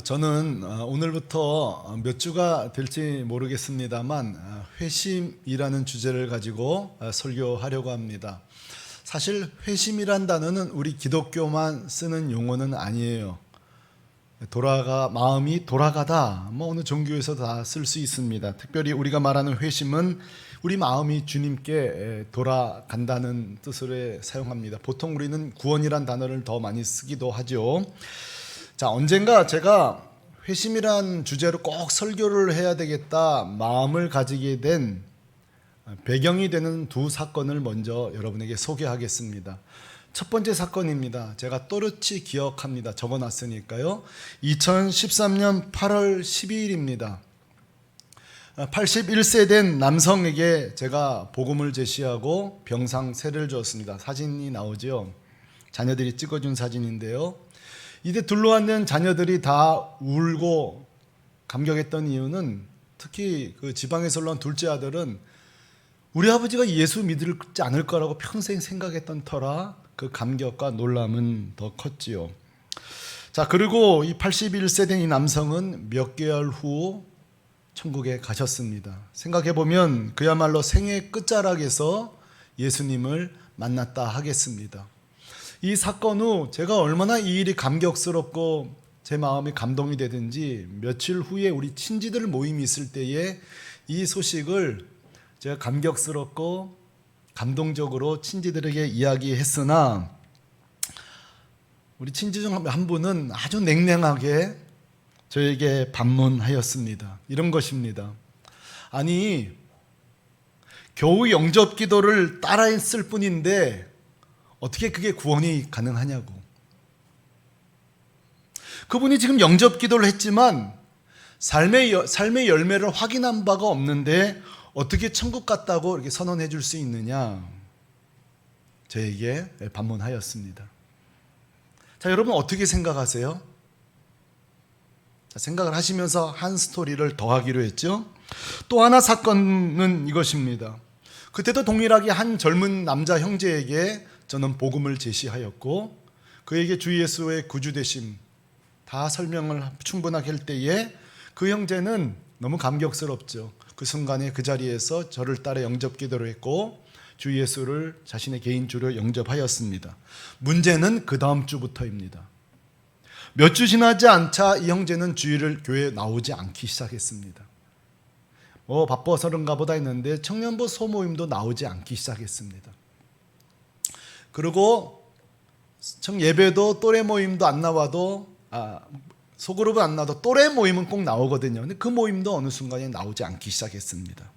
저는 오늘부터 몇 주가 될지 모르겠습니다만 회심이라는 주제를 가지고 설교하려고 합니다. 사실 회심이란 단어는 우리 기독교만 쓰는 용어는 아니에요. 마음이 돌아가다, 어느 종교에서 다 쓸 수 있습니다. 특별히 우리가 말하는 회심은 우리 마음이 주님께 돌아간다는 뜻으로 사용합니다. 보통 우리는 구원이란 단어를 더 많이 쓰기도 하죠. 자, 언젠가 제가 회심이란 주제로 꼭 설교를 해야 되겠다 마음을 가지게 된 배경이 되는 두 사건을 먼저 여러분에게 소개하겠습니다. 첫 번째 사건입니다. 제가 또렷이 기억합니다. 적어놨으니까요. 2013년 8월 12일입니다. 81세 된 남성에게 제가 복음을 제시하고 병상세를 주었습니다. 사진이 나오죠. 자녀들이 찍어준 사진인데요. 이때 둘러앉는 자녀들이 다 울고 감격했던 이유는 특히 그 지방에서 올라온 둘째 아들은 우리 아버지가 예수 믿지 않을 거라고 평생 생각했던 터라 그 감격과 놀람은 더 컸지요. 자, 그리고 이 81세 된 이 남성은 몇 개월 후 천국에 가셨습니다. 생각해보면 그야말로 생애 끝자락에서 예수님을 만났다 하겠습니다. 이 사건 후 제가 얼마나 이 일이 감격스럽고 제 마음이 감동이 되든지 며칠 후에 우리 친지들 모임이 있을 때에 이 소식을 제가 감격스럽고 감동적으로 친지들에게 이야기했으나 우리 친지 중 한 분은 아주 냉랭하게 저에게 반문하였습니다. 이런 것입니다. 아니, 겨우 영접 기도를 따라했을 뿐인데 어떻게 그게 구원이 가능하냐고. 그분이 지금 영접 기도를 했지만 삶의 열매를 확인한 바가 없는데 어떻게 천국 갔다고 이렇게 선언해 줄 수 있느냐, 저에게 반문하였습니다. 자, 여러분 어떻게 생각하세요? 자, 생각을 하시면서 한 스토리를 더하기로 했죠. 또 하나 사건은 이것입니다. 그때도 동일하게 한 젊은 남자 형제에게 저는 복음을 제시하였고 그에게 주 예수의 구주되심 다 설명을 충분하게 할 때에 그 형제는 너무 감격스럽죠. 그 순간에 그 자리에서 저를 따라 영접 기도를 했고 주 예수를 자신의 개인 주로 영접하였습니다. 문제는 그 다음 주부터입니다. 몇 주 지나지 않자 이 형제는 주일을 교회에 나오지 않기 시작했습니다. 바빠서 그런가 보다 했는데 청년부 소모임도 나오지 않기 시작했습니다. 그리고 예배도 또래 모임도 안 나와도 소그룹은 안 나와도 또래 모임은 꼭 나오거든요. 근데 그 모임도 어느 순간에 나오지 않기 시작했습니다.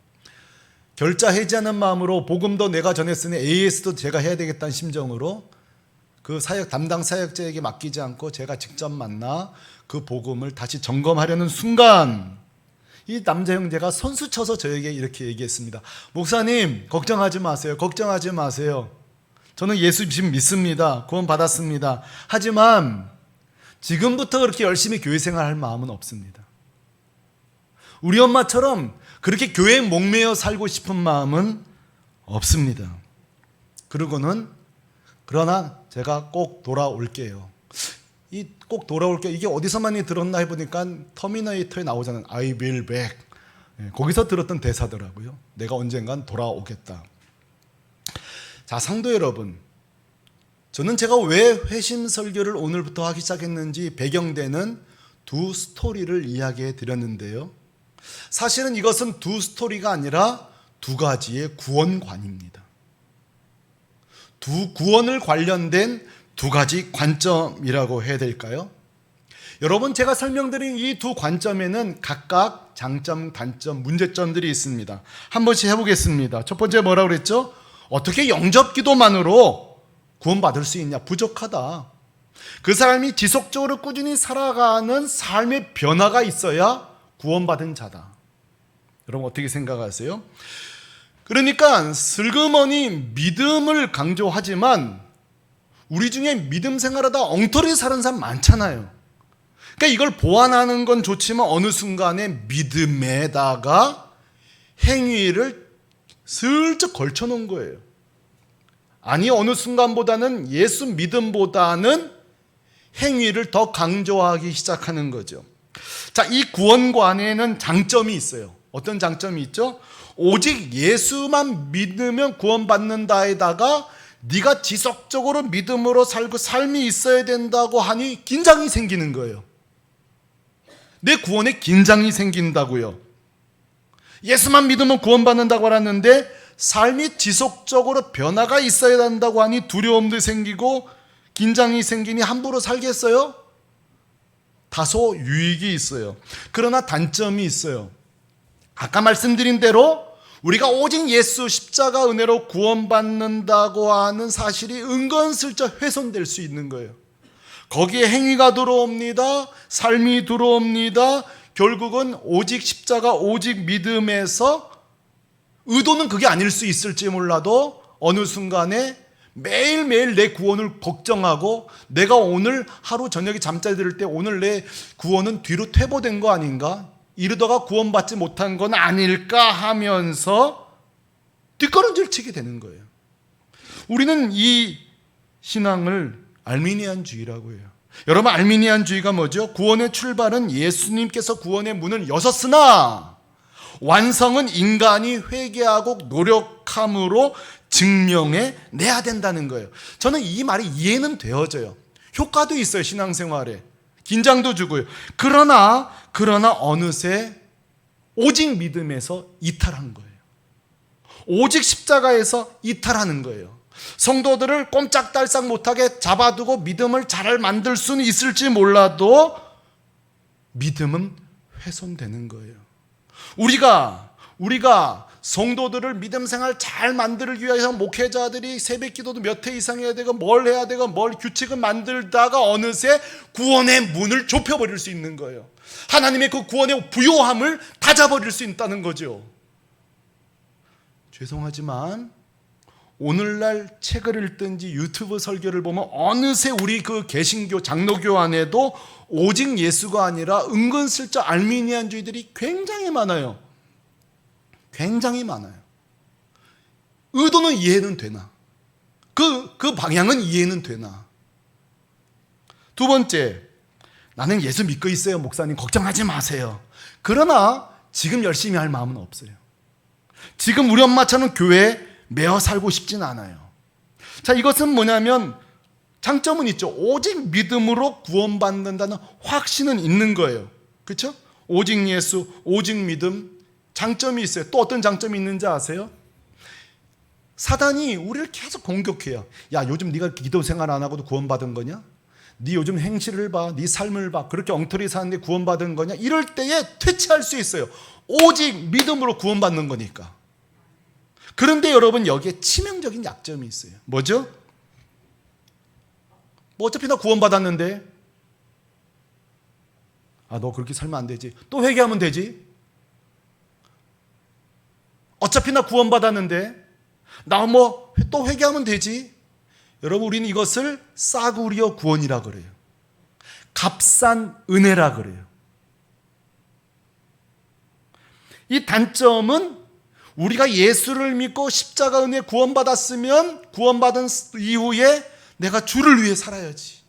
결자 해지하는 마음으로 복음도 내가 전했으니 AS도 제가 해야 되겠다는 심정으로 그 담당 사역자에게 맡기지 않고 제가 직접 만나 그 복음을 다시 점검하려는 순간 이 남자 형제가 선수 쳐서 저에게 이렇게 얘기했습니다. 목사님, 걱정하지 마세요. 걱정하지 마세요. 저는 예수 지금 믿습니다. 구원 받았습니다. 하지만 지금부터 그렇게 열심히 교회 생활할 마음은 없습니다. 우리 엄마처럼 그렇게 교회에 목매어 살고 싶은 마음은 없습니다. 그러나 제가 꼭 돌아올게요. 이 꼭 돌아올게요. 이게 어디서 많이 들었나 해보니까 터미네이터에 나오잖아요. I will back. 거기서 들었던 대사더라고요. 내가 언젠간 돌아오겠다. 자, 상도 여러분, 저는 제가 왜 회심 설교를 오늘부터 하기 시작했는지 배경되는 두 스토리를 이야기해 드렸는데요. 사실은 이것은 두 스토리가 아니라 두 가지의 구원관입니다. 두 구원을 관련된 두 가지 관점이라고 해야 될까요? 여러분, 제가 설명드린 이 두 관점에는 각각 장점, 단점, 문제점들이 있습니다. 한 번씩 해보겠습니다. 첫 번째 뭐라고 그랬죠? 어떻게 영접 기도만으로 구원받을 수 있냐? 부족하다. 그 사람이 지속적으로 꾸준히 살아가는 삶의 변화가 있어야 구원받은 자다. 여러분 어떻게 생각하세요? 그러니까 슬그머니 믿음을 강조하지만 우리 중에 믿음 생활하다 엉터리 사는 사람 많잖아요. 그러니까 이걸 보완하는 건 좋지만 어느 순간에 믿음에다가 행위를 슬쩍 걸쳐놓은 거예요. 아니, 어느 순간보다는 예수 믿음보다는 행위를 더 강조하기 시작하는 거죠. 자, 이 구원관에는 장점이 있어요. 어떤 장점이 있죠? 오직 예수만 믿으면 구원받는다에다가 네가 지속적으로 믿음으로 살고 삶이 있어야 된다고 하니 긴장이 생기는 거예요. 내 구원에 긴장이 생긴다고요. 예수만 믿으면 구원받는다고 알았는데 삶이 지속적으로 변화가 있어야 한다고 하니 두려움도 생기고 긴장이 생기니 함부로 살겠어요? 다소 유익이 있어요. 그러나 단점이 있어요. 아까 말씀드린 대로 우리가 오직 예수 십자가 은혜로 구원받는다고 하는 사실이 은근슬쩍 훼손될 수 있는 거예요. 거기에 행위가 들어옵니다. 삶이 들어옵니다. 결국은 오직 십자가, 오직 믿음에서 의도는 그게 아닐 수 있을지 몰라도 어느 순간에 매일매일 내 구원을 걱정하고 내가 오늘 하루 저녁에 잠자리 들 때 오늘 내 구원은 뒤로 퇴보된 거 아닌가? 이러다가 구원받지 못한 건 아닐까 하면서 뒷걸음질 치게 되는 거예요. 우리는 이 신앙을 알미니안주의라고 해요. 여러분, 알미니안주의가 뭐죠? 구원의 출발은 예수님께서 구원의 문을 여셨으나 완성은 인간이 회개하고 노력함으로 증명해 내야 된다는 거예요. 저는 이 말이 이해는 되어져요. 효과도 있어요. 신앙생활에 긴장도 주고요. 그러나 어느새 오직 믿음에서 이탈한 거예요. 오직 십자가에서 이탈하는 거예요. 성도들을 꼼짝달싹 못하게 잡아두고 믿음을 잘 만들 수는 있을지 몰라도 믿음은 훼손되는 거예요. 우리가 성도들을 믿음 생활 잘 만들기 위해서 목회자들이 새벽 기도도 몇 회 이상 해야 되고 뭘 해야 되고 뭘 규칙을 만들다가 어느새 구원의 문을 좁혀버릴 수 있는 거예요. 하나님의 그 구원의 부요함을 닫아버릴 수 있다는 거죠. 죄송하지만 오늘날 책을 읽든지 유튜브 설교를 보면 어느새 우리 그 개신교 장로교 안에도 오직 예수가 아니라 은근슬쩍 알미니안주의들이 굉장히 많아요. 굉장히 많아요. 의도는 이해는 되나? 그 방향은 이해는 되나? 두 번째, 나는 예수 믿고 있어요, 목사님. 걱정하지 마세요. 그러나 지금 열심히 할 마음은 없어요. 지금 우리 엄마처럼 교회에 매어 살고 싶진 않아요. 자, 이것은 뭐냐면 장점은 있죠. 오직 믿음으로 구원받는다는 확신은 있는 거예요. 그렇죠? 오직 예수, 오직 믿음. 장점이 있어요. 또 어떤 장점이 있는지 아세요? 사단이 우리를 계속 공격해요. 야, 요즘 네가 기도 생활 안 하고도 구원받은 거냐? 네 요즘 행실을 봐, 네 삶을 봐. 그렇게 엉터리 사는데 구원받은 거냐? 이럴 때에 퇴치할 수 있어요. 오직 믿음으로 구원받는 거니까. 그런데 여러분, 여기에 치명적인 약점이 있어요. 뭐죠? 뭐 어차피 나 구원받았는데, 너 그렇게 살면 안 되지. 또 회개하면 되지. 어차피 나 구원받았는데 나 뭐 또 회개하면 되지. 여러분, 우리는 이것을 싸구려 구원이라 그래요. 값싼 은혜라 그래요. 이 단점은 우리가 예수를 믿고 십자가 은혜 구원받았으면 구원받은 이후에 내가 주를 위해 살아야지.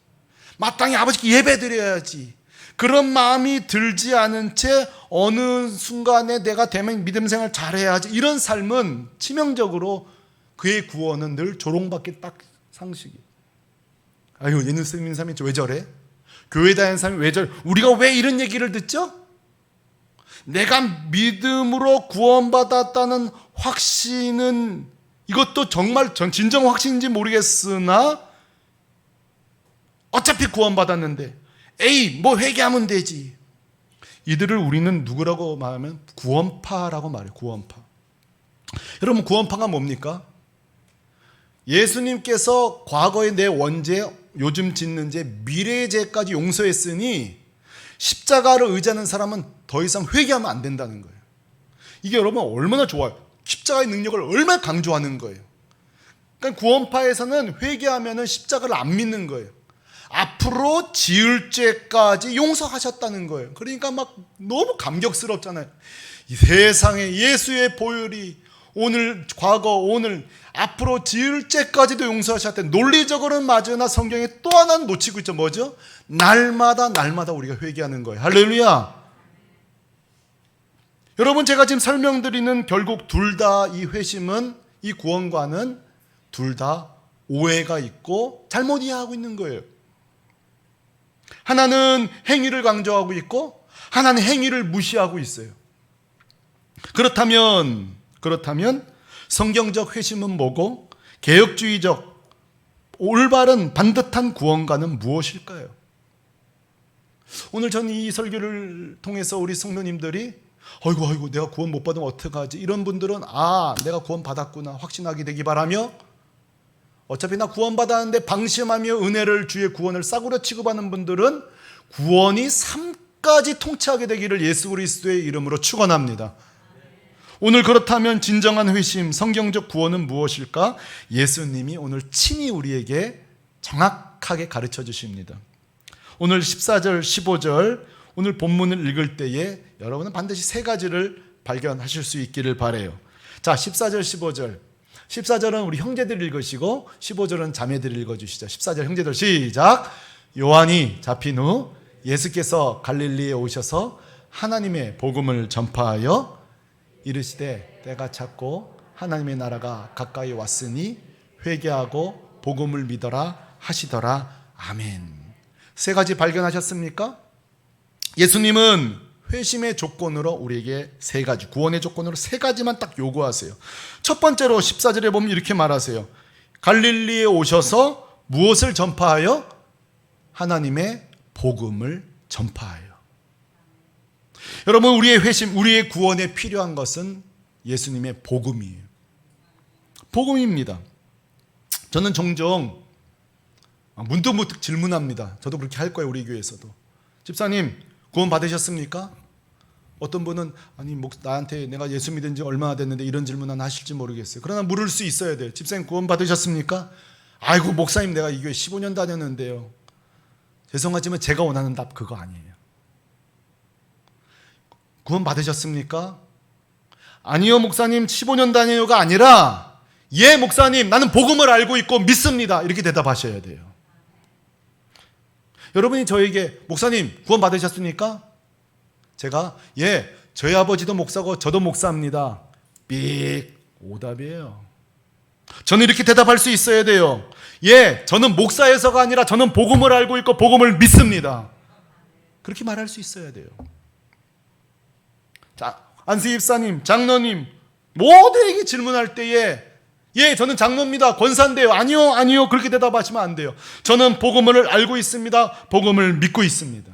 마땅히 아버지께 예배드려야지. 그런 마음이 들지 않은 채 어느 순간에 내가 되면 믿음 생활 잘해야지. 이런 삶은 치명적으로 그의 구원은 늘 조롱받기 딱 상식이에요. 아유, 예수 믿는 사람이 왜 저래? 교회 다니는 사람이 왜 저래? 우리가 왜 이런 얘기를 듣죠? 내가 믿음으로 구원받았다는 확신은 이것도 정말 진정 확신인지 모르겠으나 어차피 구원받았는데 에이, 뭐 회개하면 되지. 이들을 우리는 누구라고 말하면 구원파라고 말해요. 구원파. 여러분, 구원파가 뭡니까? 예수님께서 과거의 내 원죄, 요즘 짓는 죄, 미래의 죄까지 용서했으니 십자가를 의지하는 사람은 더 이상 회개하면 안 된다는 거예요. 이게 여러분 얼마나 좋아요. 십자가의 능력을 얼마나 강조하는 거예요. 그러니까 구원파에서는 회개하면 십자가를 안 믿는 거예요. 앞으로 지을 죄까지 용서하셨다는 거예요. 그러니까 막 너무 감격스럽잖아요. 이 세상에 예수의 보혈이 오늘, 과거, 오늘, 앞으로 지을 죄까지도 용서하셨대. 논리적으로는 맞으나 성경에 또 하나는 놓치고 있죠. 뭐죠? 날마다 우리가 회개하는 거예요. 할렐루야. 여러분, 제가 지금 설명드리는 결국 둘 다 이 회심은, 이 구원과는 둘 다 오해가 있고 잘못 이해하고 있는 거예요. 하나는 행위를 강조하고 있고 하나는 행위를 무시하고 있어요. 그렇다면 성경적 회심은 뭐고 개혁주의적 올바른 반듯한 구원과는 무엇일까요? 오늘 전 이 설교를 통해서 우리 성도님들이 아이고 내가 구원 못 받으면 어떡하지? 이런 분들은 내가 구원 받았구나 확신하게 되기 바라며, 어차피 나 구원 받았는데 방심하며 은혜를, 주의 구원을 싸구려 취급하는 분들은 구원이 삶까지 통치하게 되기를 예수 그리스도의 이름으로 축원합니다. 오늘 그렇다면 진정한 회심, 성경적 구원은 무엇일까? 예수님이 오늘 친히 우리에게 정확하게 가르쳐 주십니다. 오늘 14절, 15절 오늘 본문을 읽을 때에 여러분은 반드시 세 가지를 발견하실 수 있기를 바라요. 자, 14절, 15절. 14절은 우리 형제들 읽으시고 15절은 자매들 읽어주시죠. 14절 형제들 시작. 요한이 잡힌 후 예수께서 갈릴리에 오셔서 하나님의 복음을 전파하여 이르시되 때가 찼고 하나님의 나라가 가까이 왔으니 회개하고 복음을 믿어라 하시더라. 아멘. 세 가지 발견하셨습니까? 예수님은 회심의 조건으로 우리에게 세 가지, 구원의 조건으로 세 가지만 딱 요구하세요. 첫 번째로 14절에 보면 이렇게 말하세요. 갈릴리에 오셔서 무엇을 전파하여? 하나님의 복음을 전파하여. 여러분, 우리의 회심, 우리의 구원에 필요한 것은 예수님의 복음이에요. 복음입니다. 저는 종종 문득 질문합니다. 저도 그렇게 할 거예요. 우리 교회에서도. 집사님, 구원 받으셨습니까? 어떤 분은 나한테 내가 예수 믿은 지 얼마나 됐는데 이런 질문 하나 하실지 모르겠어요. 그러나 물을 수 있어야 돼요. 집사님, 구원 받으셨습니까? 아이고 목사님, 내가 이 교회 15년 다녔는데요. 죄송하지만 제가 원하는 답 그거 아니에요. 구원 받으셨습니까? 아니요 목사님, 15년 다녀요가 아니라 예 목사님, 나는 복음을 알고 있고 믿습니다, 이렇게 대답하셔야 돼요. 여러분이 저에게 목사님 구원 받으셨습니까? 제가 예, 저희 아버지도 목사고 저도 목사입니다. 삑, 오답이에요. 저는 이렇게 대답할 수 있어야 돼요. 예, 저는 목사여서가 아니라 저는 복음을 알고 있고 복음을 믿습니다. 그렇게 말할 수 있어야 돼요. 자, 안수 집사님, 장로님, 모두에게 질문할 때에 예, 저는 장로입니다, 권사인데요. 아니요 그렇게 대답하시면 안 돼요. 저는 복음을 알고 있습니다. 복음을 믿고 있습니다.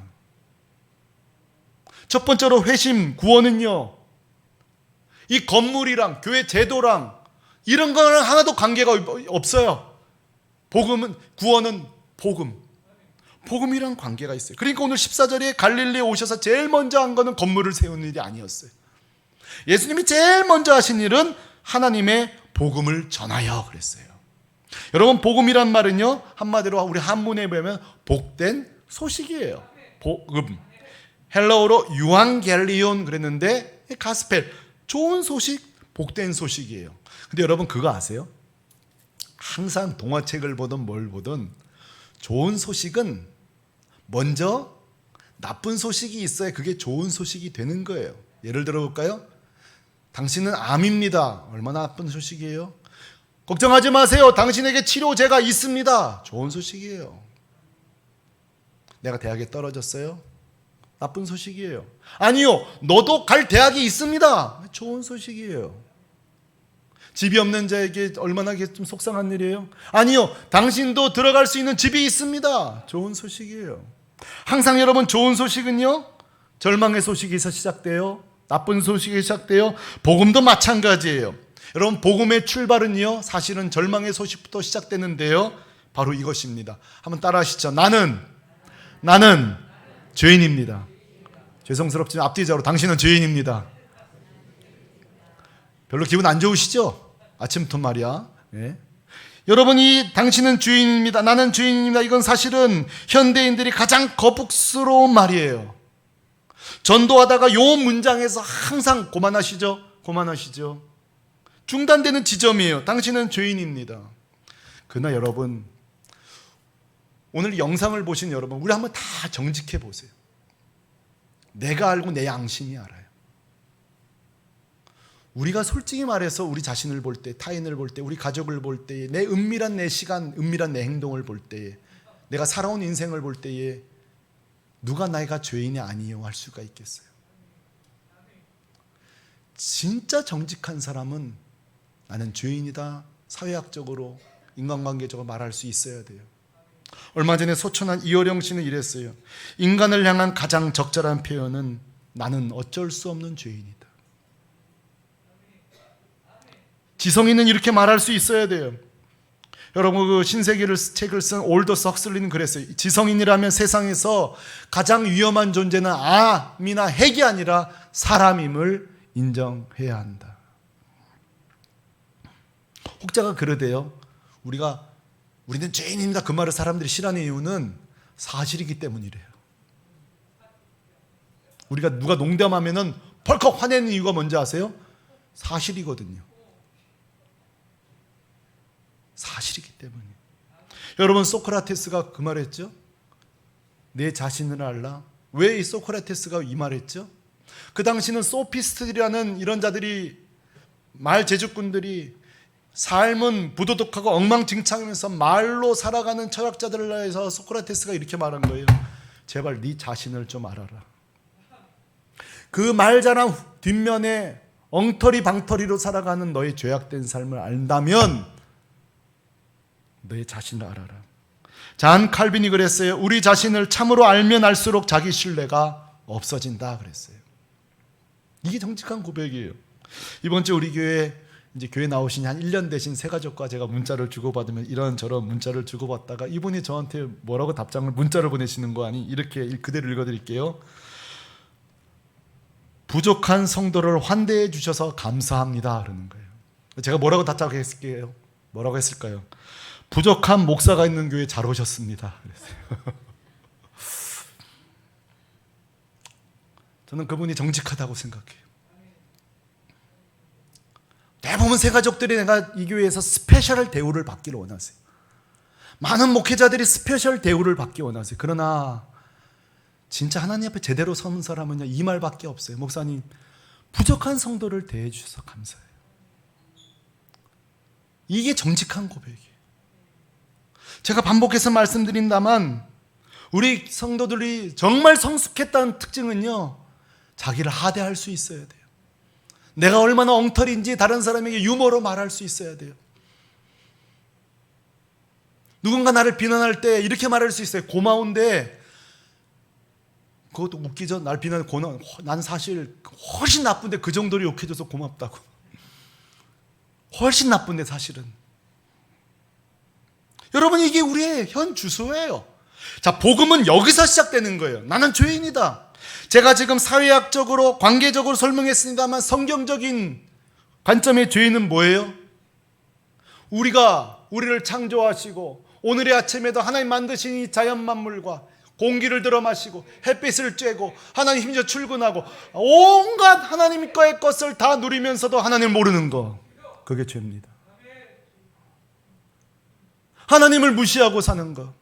첫 번째로 회심, 구원은요, 이 건물이랑 교회 제도랑 이런 거는 하나도 관계가 없어요. 구원은 복음이랑 관계가 있어요. 그러니까 오늘 14절에 갈릴리에 오셔서 제일 먼저 한 거는 건물을 세우는 일이 아니었어요. 예수님이 제일 먼저 하신 일은 하나님의 복음을 전하여 그랬어요. 여러분, 복음이란 말은요, 한마디로 우리 한문에 보면 복된 소식이에요. 복음. 헬라어로 유앙겔리온 그랬는데 가스펠, 좋은 소식, 복된 소식이에요. 근데 여러분 그거 아세요? 항상 동화책을 보든 뭘 보든 좋은 소식은 먼저 나쁜 소식이 있어야 그게 좋은 소식이 되는 거예요. 예를 들어 볼까요? 당신은 암입니다. 얼마나 나쁜 소식이에요? 걱정하지 마세요. 당신에게 치료제가 있습니다. 좋은 소식이에요. 내가 대학에 떨어졌어요? 나쁜 소식이에요. 아니요, 너도 갈 대학이 있습니다. 좋은 소식이에요. 집이 없는 자에게 얼마나 좀 속상한 일이에요? 아니요, 당신도 들어갈 수 있는 집이 있습니다. 좋은 소식이에요. 항상 여러분, 좋은 소식은요, 절망의 소식에서 시작돼요. 나쁜 소식이 시작돼요. 복음도 마찬가지예요. 여러분, 복음의 출발은요, 사실은 절망의 소식부터 시작되는데요, 바로 이것입니다. 한번 따라 하시죠. 나는 죄인입니다. 죄송스럽지만 앞뒤자로 당신은 죄인입니다. 별로 기분 안 좋으시죠? 아침부터 말이야. 네. 여러분이 당신은 죄인입니다, 나는 죄인입니다, 이건 사실은 현대인들이 가장 거북스러운 말이에요. 전도하다가 요 문장에서 항상 고만하시죠? 중단되는 지점이에요. 당신은 죄인입니다. 그러나 여러분, 오늘 영상을 보신 여러분, 우리 한번 다 정직해 보세요. 내가 알고 내 양심이 알아요. 우리가 솔직히 말해서 우리 자신을 볼 때, 타인을 볼 때, 우리 가족을 볼 때에, 내 은밀한 내 시간, 은밀한 내 행동을 볼 때에, 내가 살아온 인생을 볼 때에 누가 내가 죄인이 아니요 할 수가 있겠어요? 진짜 정직한 사람은 나는 죄인이다, 사회학적으로, 인간관계적으로 말할 수 있어야 돼요. 얼마 전에 소천한 이호령 씨는 이랬어요. 인간을 향한 가장 적절한 표현은 나는 어쩔 수 없는 죄인이다. 지성인은 이렇게 말할 수 있어야 돼요. 여러분, 그 신세계를 책을 쓴 올더스 헉슬리는 그랬어요. 지성인이라면 세상에서 가장 위험한 존재는 암이나 핵이 아니라 사람임을 인정해야 한다. 혹자가 그러대요. 우리는 죄인입니다. 그 말을 사람들이 싫어하는 이유는 사실이기 때문이래요. 우리가 누가 농담하면은 벌컥 화내는 이유가 뭔지 아세요? 사실이거든요. 사실이기 때문에. 여러분, 소크라테스가 그 말했죠? 내 자신을 알라. 왜 이 소크라테스가 이 말했죠? 그 당시는 소피스트라는 이런 자들이, 말 제주꾼들이 삶은 부도덕하고 엉망진창이면서 말로 살아가는 철학자들을 해서 소크라테스가 이렇게 말한 거예요. 제발 네 자신을 좀 알아라. 그 말자랑 뒷면에 엉터리 방터리로 살아가는 너의 죄악된 삶을 안다면 너의 자신을 알아라. 잔 칼빈이 그랬어요. 우리 자신을 참으로 알면 알수록 자기 신뢰가 없어진다 그랬어요. 이게 정직한 고백이에요. 이번 주 우리 교회 이제 교회 나오신 한 1년 되신 새 가족과 제가 문자를 주고받으면 이런저런 문자를 주고받다가 이분이 저한테 뭐라고 답장을 문자를 보내시는 거 아니? 이렇게 그대로 읽어드릴게요. 부족한 성도를 환대해 주셔서 감사합니다 그러는 거예요. 제가 뭐라고 답장했을게요? 뭐라고 했을까요? 부족한 목사가 있는 교회 잘 오셨습니다 그랬어요. 저는 그분이 정직하다고 생각해요. 대부분 새 가족들이 내가 이 교회에서 스페셜 대우를 받기를 원하세요. 많은 목회자들이 스페셜 대우를 받기 원하세요. 그러나 진짜 하나님 앞에 제대로 서는 사람은요, 이 말밖에 없어요. 목사님, 부족한 성도를 대해 주셔서 감사해요. 이게 정직한 고백이에요. 제가 반복해서 말씀드린다만 우리 성도들이 정말 성숙했다는 특징은요, 자기를 하대할 수 있어야 돼요. 내가 얼마나 엉터리인지 다른 사람에게 유머로 말할 수 있어야 돼요. 누군가 나를 비난할 때 이렇게 말할 수 있어요. 고마운데, 그것도 웃기죠. 날 비난해. 난 사실 훨씬 나쁜데 그 정도로 욕해줘서 고맙다고. 훨씬 나쁜데 사실은. 여러분, 이게 우리의 현 주소예요. 자, 복음은 여기서 시작되는 거예요. 나는 죄인이다. 제가 지금 사회학적으로 관계적으로 설명했습니다만 성경적인 관점의 죄인은 뭐예요? 우리를 창조하시고 오늘의 아침에도 하나님 만드신 이 자연 만물과 공기를 들어 마시고 햇빛을 쬐고 하나님 힘써 출근하고 온갖 하나님 거의 것을 다 누리면서도 하나님을 모르는 거, 그게 죄입니다. 하나님을 무시하고 사는 거,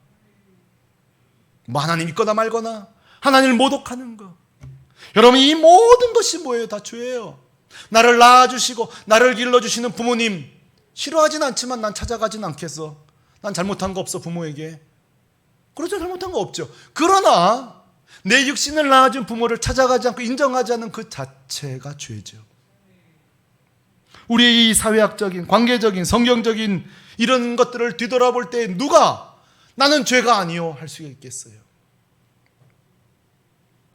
뭐 하나님 있거나 말거나 하나님을 모독하는 거, 여러분, 이 모든 것이 뭐예요? 다 죄예요. 나를 낳아주시고 나를 길러주시는 부모님 싫어하진 않지만 난 찾아가진 않겠어. 난 잘못한 거 없어 부모에게. 그렇죠, 잘못한 거 없죠. 그러나 내 육신을 낳아준 부모를 찾아가지 않고 인정하지 않는 그 자체가 죄죠. 우리의 이 사회학적인, 관계적인, 성경적인 이런 것들을 뒤돌아볼 때 누가 나는 죄가 아니요 할 수가 있겠어요?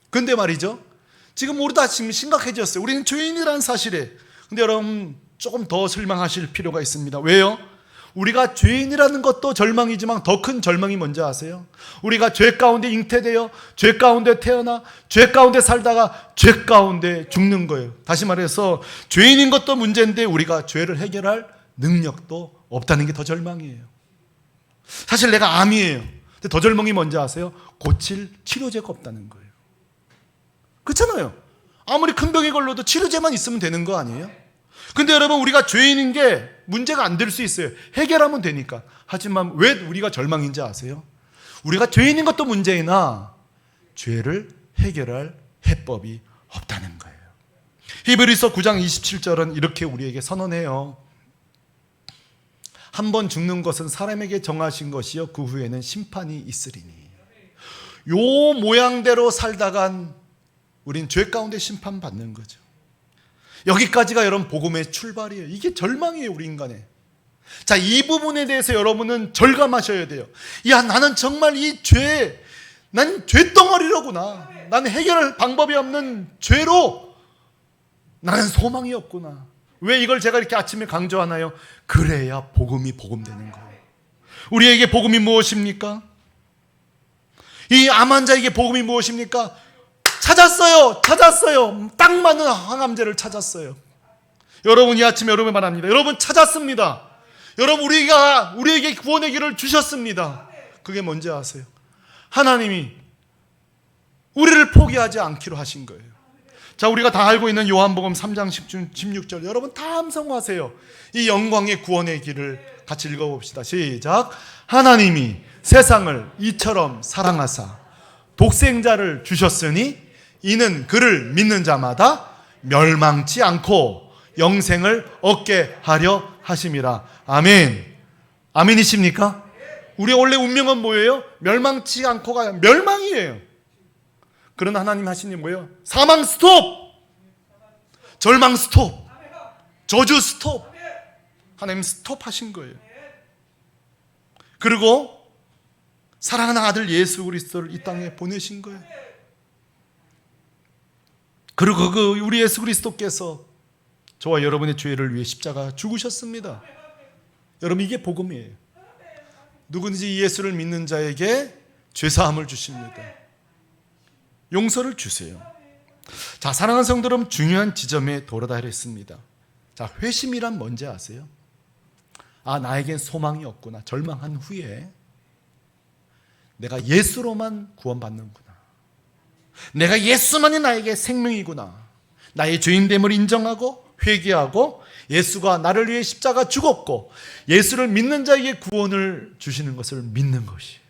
근데 말이죠, 지금 우리 다 지금 심각해졌어요. 우리는 죄인이라는 사실에. 근데 여러분, 조금 더 설명하실 필요가 있습니다. 왜요? 우리가 죄인이라는 것도 절망이지만 더 큰 절망이 뭔지 아세요? 우리가 죄 가운데 잉태되어 죄 가운데 태어나 죄 가운데 살다가 죄 가운데 죽는 거예요. 다시 말해서 죄인인 것도 문제인데 우리가 죄를 해결할 능력도 없다는 게 더 절망이에요. 사실 내가 암이에요. 근데 더 절망이 뭔지 아세요? 고칠 치료제가 없다는 거예요. 그렇잖아요. 아무리 큰 병에 걸려도 치료제만 있으면 되는 거 아니에요? 근데 여러분, 우리가 죄인인 게 문제가 안 될 수 있어요. 해결하면 되니까. 하지만 왜 우리가 절망인지 아세요? 우리가 죄인인 것도 문제이나 죄를 해결할 해법이 없다는 거예요. 히브리서 9장 27절은 이렇게 우리에게 선언해요. 한 번 죽는 것은 사람에게 정하신 것이요 그 후에는 심판이 있으리니. 요 모양대로 살다간 우린 죄 가운데 심판받는 거죠. 여기까지가 여러분 복음의 출발이에요. 이게 절망이에요, 우리 인간의. 자, 이 부분에 대해서 여러분은 절감하셔야 돼요. 야, 나는 정말 이 죄, 난 죄덩어리로구나. 나는 해결할 방법이 없는 죄로 나는 소망이 없구나. 왜 이걸 제가 이렇게 아침에 강조하나요? 그래야 복음이 복음되는 거예요. 우리에게 복음이 무엇입니까? 이 암 환자에게 복음이 무엇입니까? 찾았어요. 딱 맞는 항암제를 찾았어요. 여러분, 이 아침에 여러분 말합니다. 여러분 찾았습니다. 여러분, 우리에게 구원의 길을 주셨습니다. 그게 뭔지 아세요? 하나님이 우리를 포기하지 않기로 하신 거예요. 자, 우리가 다 알고 있는 요한복음 3장 16절 여러분 다 암송하세요. 이 영광의 구원의 길을 같이 읽어봅시다. 시작. 하나님이 세상을 이처럼 사랑하사 독생자를 주셨으니 이는 그를 믿는 자마다 멸망치 않고 영생을 얻게 하려 하심이라. 아멘. 아멘이십니까? 우리의 원래 운명은 뭐예요? 멸망치 않고가 멸망이에요. 그러나 하나님 하시는 뭐예요? 사망 스톱! 절망 스톱! 저주 스톱! 하나님 스톱 하신 거예요. 그리고 사랑하는 아들 예수 그리스도를 이 땅에 보내신 거예요. 그리고 우리 예수 그리스도께서 저와 여러분의 죄를 위해 십자가 죽으셨습니다. 여러분, 이게 복음이에요. 누구든지 예수를 믿는 자에게 죄사함을 주십니다. 용서를 주세요. 자, 사랑하는 성도 여러분, 중요한 지점에 도달했습니다. 자, 회심이란 뭔지 아세요? 아, 나에겐 소망이 없구나. 절망한 후에 내가 예수로만 구원받는구나. 내가 예수만이 나에게 생명이구나. 나의 죄인됨을 인정하고 회개하고 예수가 나를 위해 십자가 죽었고 예수를 믿는 자에게 구원을 주시는 것을 믿는 것이에요.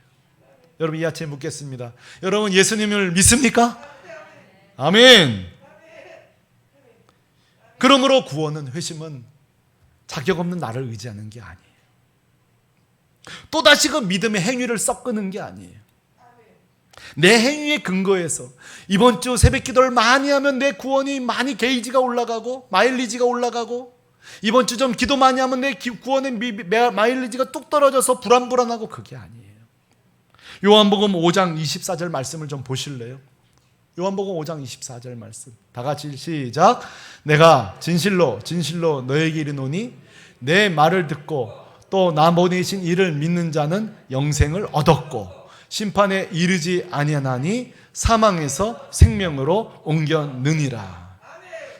여러분, 이 아침에 묻겠습니다. 여러분, 예수님을 믿습니까? 아멘. 그러므로 구원은, 회심은 자격 없는 나를 의지하는 게 아니에요. 또다시 그 믿음의 행위를 섞는 게 아니에요. 내 행위에 근거해서 이번 주 새벽 기도를 많이 하면 내 구원이 많이 게이지가 올라가고 마일리지가 올라가고, 이번 주 좀 기도 많이 하면 내 구원의 마일리지가 뚝 떨어져서 불안불안하고, 그게 아니에요. 요한복음 5장 24절 말씀을 좀 보실래요? 요한복음 5장 24절 말씀 다 같이 시작. 내가 진실로 진실로 너에게 이르노니 내 말을 듣고 또 나 보내신 이를 믿는 자는 영생을 얻었고 심판에 이르지 아니하나니 사망에서 생명으로 옮겨느니라.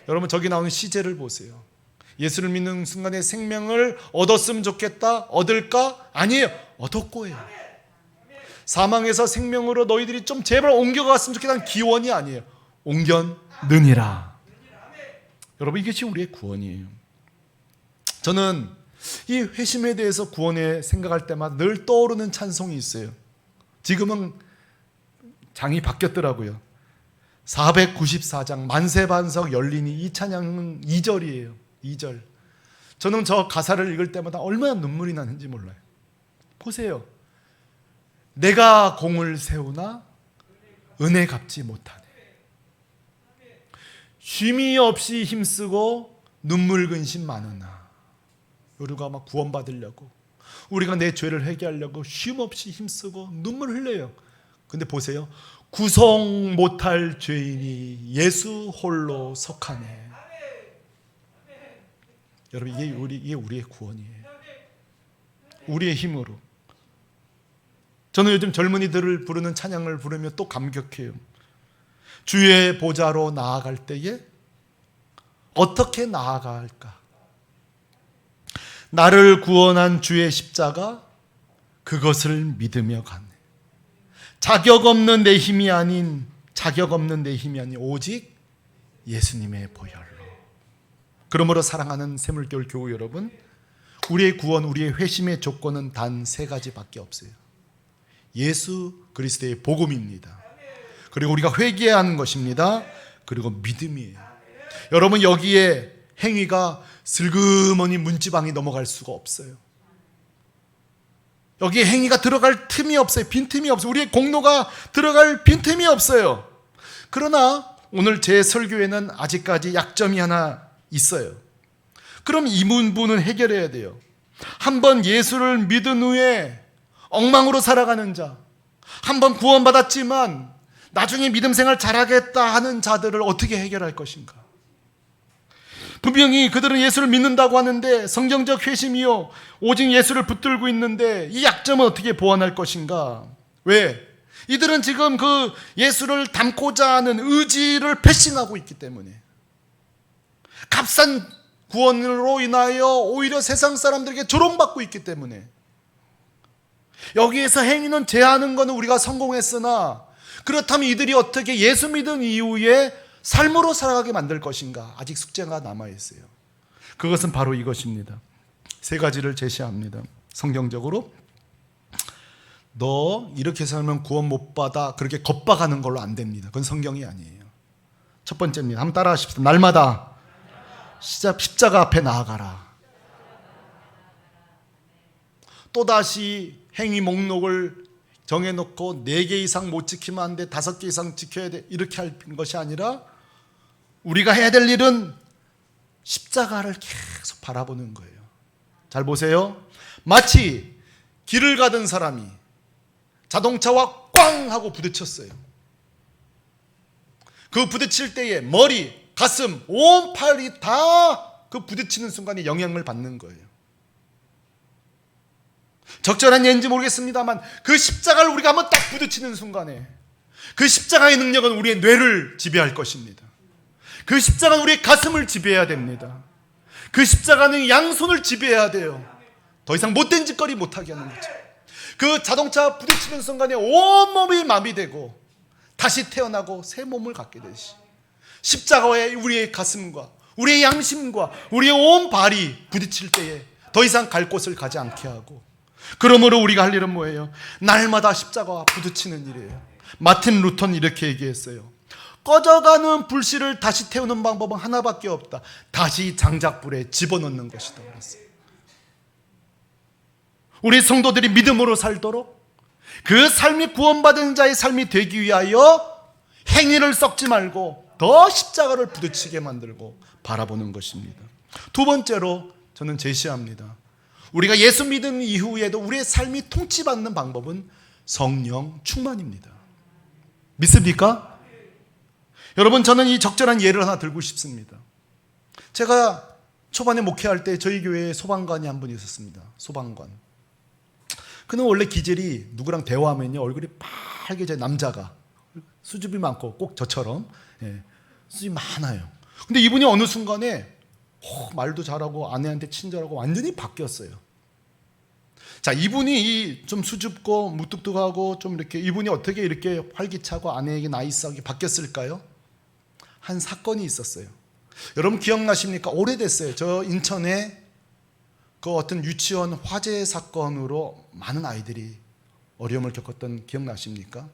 여러분, 저기 나오는 시제를 보세요. 예수를 믿는 순간에 생명을 얻었으면 좋겠다. 얻을까? 아니에요. 얻었고예요. 사망에서 생명으로 너희들이 좀 제발 옮겨갔으면 좋겠다는 기원이 아니에요. 옮겨느니라. 여러분, 이것이 우리의 구원이에요. 저는 이 회심에 대해서 구원에 생각할 때마다 늘 떠오르는 찬송이 있어요. 지금은 장이 바뀌었더라고요. 494장 만세반석 열리니, 이 찬양은 2절이에요. 2절. 저는 저 가사를 읽을 때마다 얼마나 눈물이 나는지 몰라요. 보세요. 내가 공을 세우나 은혜 갚지 못하네. 쉼이 없이 힘쓰고 눈물 근심 많으나. 우리가 막 구원받으려고, 우리가 내 죄를 회개하려고 쉼 없이 힘쓰고 눈물 흘려요. 근데 보세요. 구성 못할 죄인이 예수 홀로 속하네. 여러분, 이게 우리의 구원이에요. 우리의 힘으로. 저는 요즘 젊은이들을 부르는 찬양을 부르며 또 감격해요. 주의 보좌로 나아갈 때에 어떻게 나아갈까? 나를 구원한 주의 십자가, 그것을 믿으며 가네. 자격 없는 내 힘이 아닌 오직 예수님의 보혈로. 그러므로 사랑하는 새물교회 교우 여러분, 우리의 구원, 우리의 회심의 조건은 단 3가지밖에 없어요. 예수 그리스도의 복음입니다. 그리고 우리가 회개해야 하는 것입니다. 그리고 믿음이에요. 여러분, 여기에 행위가 슬그머니 문지방이 넘어갈 수가 없어요. 여기에 행위가 들어갈 틈이 없어요. 빈틈이 없어요. 우리의 공로가 들어갈 빈틈이 없어요. 그러나 오늘 제 설교에는 아직까지 약점이 하나 있어요. 그럼 이 문제는 해결해야 돼요. 한번 예수를 믿은 후에 엉망으로 살아가는 자, 한번 구원받았지만 나중에 믿음 생활 잘하겠다 하는 자들을 어떻게 해결할 것인가? 분명히 그들은 예수를 믿는다고 하는데 성경적 회심이요, 오직 예수를 붙들고 있는데 이 약점은 어떻게 보완할 것인가? 왜? 이들은 지금 그 예수를 닮고자 하는 의지를 패싱하고 있기 때문에, 값싼 구원으로 인하여 오히려 세상 사람들에게 조롱받고 있기 때문에, 여기에서 행위는 제하는 것은 우리가 성공했으나 그렇다면 이들이 어떻게 예수 믿은 이후에 삶으로 살아가게 만들 것인가? 아직 숙제가 남아있어요. 그것은 바로 이것입니다. 3가지를 제시합니다. 성경적으로 너 이렇게 살면 구원 못 받아, 그렇게 겁박하는 걸로 안 됩니다. 그건 성경이 아니에요. 첫 번째입니다. 한번 따라 하십시오. 날마다 십자가 앞에 나아가라. 또다시 행위 목록을 정해놓고 4개 이상 못 지키면 안 돼, 5개 이상 지켜야 돼, 이렇게 할 것이 아니라 우리가 해야 될 일은 십자가를 계속 바라보는 거예요. 잘 보세요. 마치 길을 가던 사람이 자동차와 꽝 하고 부딪혔어요. 그 부딪힐 때에 머리, 가슴, 온 팔이 다 그 부딪히는 순간에 영향을 받는 거예요. 적절한 예인지 모르겠습니다만 그 십자가를 우리가 한번 딱 부딪히는 순간에 그 십자가의 능력은 우리의 뇌를 지배할 것입니다. 그 십자가는 우리의 가슴을 지배해야 됩니다. 그 십자가는 양손을 지배해야 돼요. 더 이상 못된 짓거리 못하게 하는 거죠. 그 자동차 부딪히는 순간에 온몸이 마비되고 다시 태어나고 새 몸을 갖게 되시, 십자가에 우리의 가슴과 우리의 양심과 우리의 온 발이 부딪힐 때에 더 이상 갈 곳을 가지 않게 하고, 그러므로 우리가 할 일은 뭐예요? 날마다 십자가와 부딪히는 일이에요. 마틴 루터는 이렇게 얘기했어요. 꺼져가는 불씨를 다시 태우는 방법은 하나밖에 없다. 다시 장작불에 집어넣는 것이다 그랬어요. 우리 성도들이 믿음으로 살도록, 그 삶이 구원받은 자의 삶이 되기 위하여 행위를 썩지 말고 더 십자가를 부딪히게 만들고 바라보는 것입니다. 2번째로 저는 제시합니다. 우리가 예수 믿은 이후에도 우리의 삶이 통치받는 방법은 성령 충만입니다. 믿습니까? 여러분, 저는 이 적절한 예를 하나 들고 싶습니다. 제가 초반에 목회할 때 저희 교회에 소방관이 한 분 있었습니다. 소방관. 그는 원래 기질이 누구랑 대화하면요 얼굴이 빨개져요. 남자가 수줍이 많고 꼭 저처럼 수줍이 많아요. 근데 이분이 어느 순간에 말도 잘하고 아내한테 친절하고 완전히 바뀌었어요. 자, 이분이 좀 수줍고 무뚝뚝하고 좀 이렇게, 이분이 어떻게 이렇게 활기차고 아내에게 나이스하게 바뀌었을까요? 한 사건이 있었어요. 여러분 기억나십니까? 오래됐어요. 저 인천에 그 어떤 유치원 화재 사건으로 많은 아이들이 어려움을 겪었던 기억나십니까?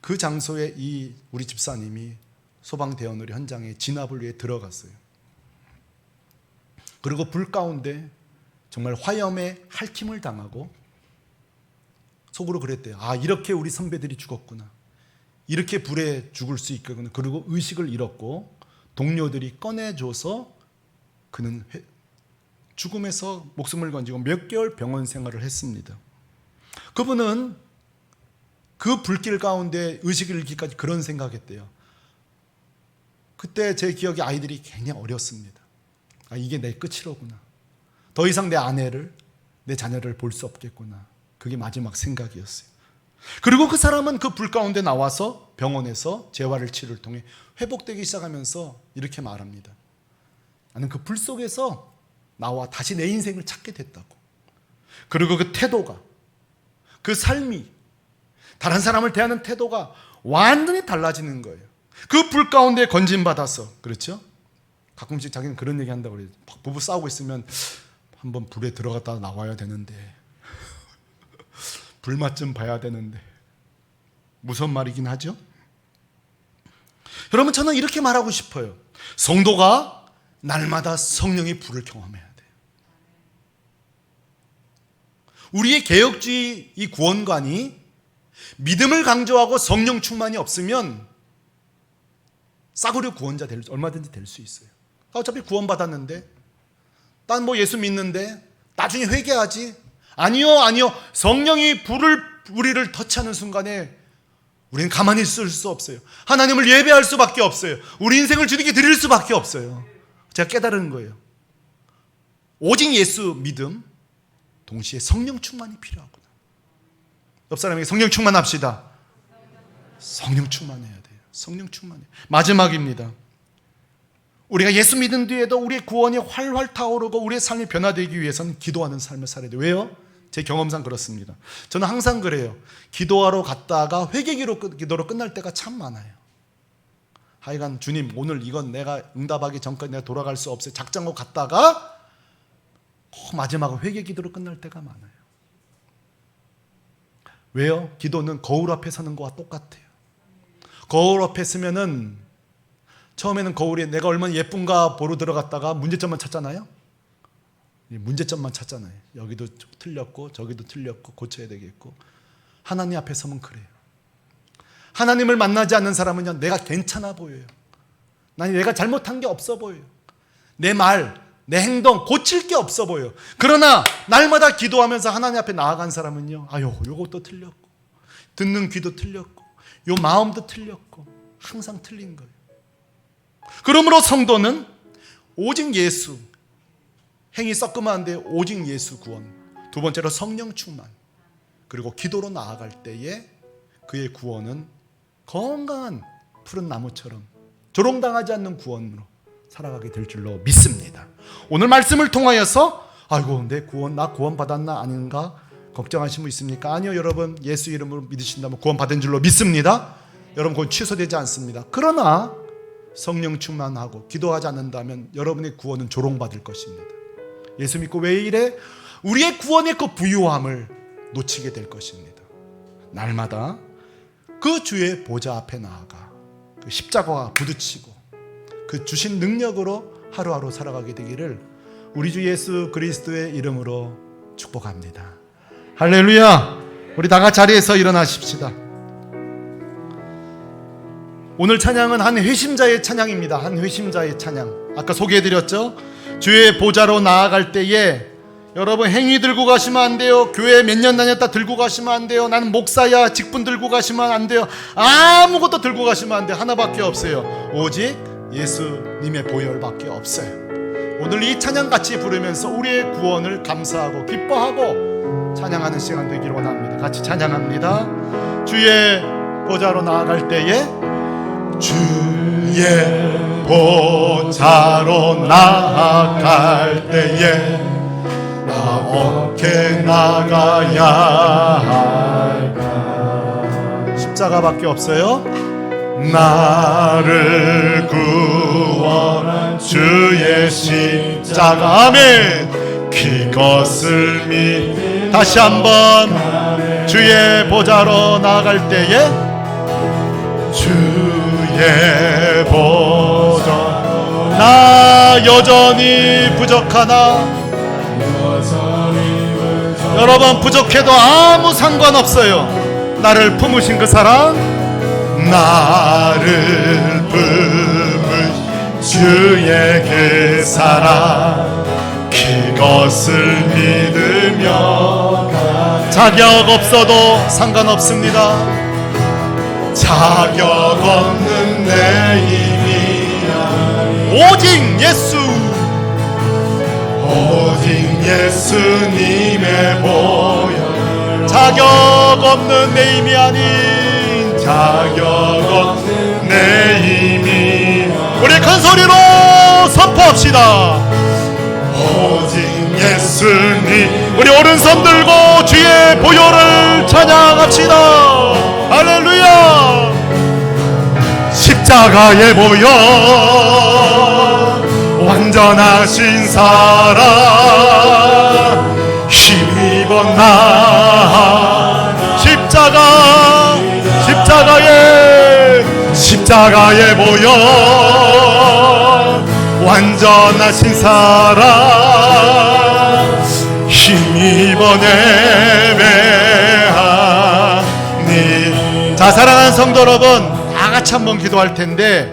그 장소에 이 우리 집사님이 소방대원으로 현장에 진압을 위해 들어갔어요. 그리고 불 가운데 정말 화염에 핥힘을 당하고 속으로 그랬대요. 아, 이렇게 우리 선배들이 죽었구나. 이렇게 불에 죽을 수 있겠구나. 그리고 의식을 잃었고 동료들이 꺼내줘서 그는 죽음에서 목숨을 건지고 몇 개월 병원 생활을 했습니다. 그분은 그 불길 가운데 의식을 잃기까지 그런 생각했대요. 그때 제 기억에 아이들이 굉장히 어렸습니다. 아, 이게 내 끝이로구나. 더 이상 내 아내를, 내 자녀를 볼 수 없겠구나. 그게 마지막 생각이었어요. 그리고 그 사람은 그 불 가운데 나와서 병원에서 재활을 치료를 통해 회복되기 시작하면서 이렇게 말합니다. 나는 그 불 속에서 나와 다시 내 인생을 찾게 됐다고. 그리고 그 태도가, 그 삶이, 다른 사람을 대하는 태도가 완전히 달라지는 거예요. 그 불 가운데 건진받아서, 그렇죠? 가끔씩 자기는 그런 얘기 한다고 그래요. 부부 싸우고 있으면 한번 불에 들어갔다 나와야 되는데 불맛 좀 봐야 되는데. 무슨 말이긴 하죠? 여러분, 저는 이렇게 말하고 싶어요. 성도가 날마다 성령의 불을 경험해야 돼요. 우리의 개혁주의 이 구원관이 믿음을 강조하고 성령 충만이 없으면 싸구려 구원자 얼마든지 될 수 있어요. 어차피 구원받았는데, 난 뭐 예수 믿는데 나중에 회개하지. 아니요. 성령이 우리를 터치하는 순간에 우리는 가만히 있을 수 없어요. 하나님을 예배할 수밖에 없어요. 우리 인생을 주님께 드릴 수밖에 없어요. 제가 깨달은 거예요. 오직 예수 믿음, 동시에 성령 충만이 필요하구나. 옆 사람에게 성령 충만합시다. 성령 충만해야 돼요. 성령 충만해. 마지막입니다. 우리가 예수 믿은 뒤에도 우리의 구원이 활활 타오르고 우리의 삶이 변화되기 위해서는 기도하는 삶을 살아야 돼요. 왜요? 제 경험상 그렇습니다. 저는 항상 그래요. 기도하러 갔다가 회개기도로 끝날 때가 참 많아요. 하여간 주님, 오늘 이건 내가 응답하기 전까지 내가 돌아갈 수 없어요. 작정하고 갔다가 마지막은 회개기도로 끝날 때가 많아요. 왜요? 기도는 거울 앞에 서는 거와 똑같아요. 거울 앞에 서면은 처음에는 거울에 내가 얼마나 예쁜가 보러 들어갔다가 문제점만 찾잖아요. 문제점만 찾잖아요. 여기도 틀렸고 저기도 틀렸고 고쳐야 되겠고. 하나님 앞에 서면 그래요. 하나님을 만나지 않는 사람은요, 내가 괜찮아 보여요. 내가 잘못한 게 없어 보여요. 내 말, 내 행동 고칠 게 없어 보여요. 그러나 날마다 기도하면서 하나님 앞에 나아간 사람은요, 요것도 틀렸고 듣는 귀도 틀렸고 요 마음도 틀렸고 항상 틀린 거예요. 그러므로 성도는 오직 예수, 행위 섞으면 안 돼요. 오직 예수 구원, 두 번째로 성령 충만, 그리고 기도로 나아갈 때에 그의 구원은 건강한 푸른 나무처럼 조롱당하지 않는 구원으로 살아가게 될 줄로 믿습니다. 오늘 말씀을 통하여서 나 구원 받았나 아닌가 걱정하시는 분 있습니까? 아니요, 여러분, 예수 이름으로 믿으신다면 구원 받은 줄로 믿습니다. 여러분, 그건 취소되지 않습니다. 그러나 성령 충만하고 기도하지 않는다면 여러분의 구원은 조롱받을 것입니다. 예수 믿고 왜 이래? 우리의 구원의 그 부유함을 놓치게 될 것입니다. 날마다 그 주의 보좌 앞에 나아가 그 십자가와 부딪히고 그 주신 능력으로 하루하루 살아가게 되기를 우리 주 예수 그리스도의 이름으로 축복합니다. 할렐루야. 우리 다 같이 자리에서 일어나십시다. 오늘 찬양은 한 회심자의 찬양입니다. 한 회심자의 찬양. 아까 소개해드렸죠? 주의 보좌로 나아갈 때에 여러분, 행위 들고 가시면 안 돼요. 교회 몇 년 다녔다 들고 가시면 안 돼요. 나는 목사야 직분 들고 가시면 안 돼요. 아무것도 들고 가시면 안 돼요. 하나밖에 없어요. 오직 예수님의 보혈밖에 없어요. 오늘 이 찬양 같이 부르면서 우리의 구원을 감사하고 기뻐하고 찬양하는 시간 되기를 원합니다. 같이 찬양합니다. 주의 보좌로 나아갈 때에, 주의 보좌로 나아갈 때에 나 어떻게 나가야 할까? 십자가밖에 없어요. 나를 구원한 주의 십자가, 아멘. 그것을 믿. 다시 한번, 주의 보좌로 나아갈 때에, 주의 보좌. 나 여전히 부족하나? 여러분, 부족해도 아무 상관없어요. 나를 품으신 그 사랑, 나를 품으신 주의 그 사랑, 그것을 믿으며 자격 없어도 상관없습니다. 자격 없는 내 힘이 오직 예수, 오직 예수님의 보혈. 자격 없는 내 힘이 아닌 자격 없는 내 힘이. 우리 큰 소리로 선포합시다. 오직 예수님. 우리 오른손 들고 주의 보혈을 찬양합시다. 할렐루야. 십자가의 보혈, 완전하신 사랑 힘입어 나 십자가에 모여 완전하신 사랑 힘입어 예배하니. 자, 사랑하는 성도 여러분, 다 같이 한번 기도할 텐데,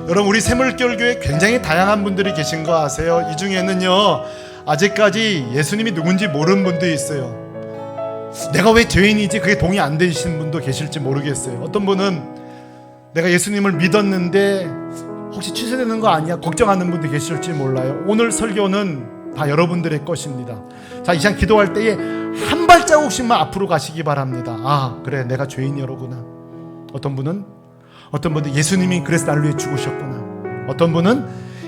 여러분 우리 새물결교회 굉장히 다양한 분들이 계신 거 아세요? 이 중에는요 아직까지 예수님이 누군지 모르는 분도 있어요. 내가 왜 죄인이지 그게 동의 안 되시는 분도 계실지 모르겠어요. 어떤 분은 내가 예수님을 믿었는데 혹시 취소되는 거 아니야 걱정하는 분도 계실지 몰라요. 오늘 설교는 다 여러분들의 것입니다. 자, 이 시간 기도할 때에 한 발자국씩만 앞으로 가시기 바랍니다. 아, 그래, 내가 죄인이로구나. 어떤 분은 예수님이 그래서 나를 위해 죽으셨구나. 어떤 분은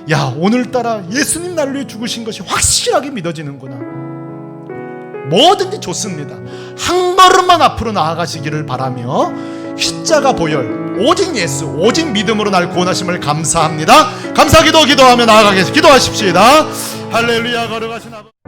야, 오늘따라 예수님 나를 위해 죽으신 것이 확실하게 믿어지는구나. 뭐든지 좋습니다. 한 걸음만 앞으로 나아가시기를 바라며 십자가 보혈, 오직 예수, 오직 믿음으로 날 구원하심을 감사합니다. 감사기도 기도하며 나아가겠습니다. 기도하십시다. 할렐루야. 걸어가신 아버지.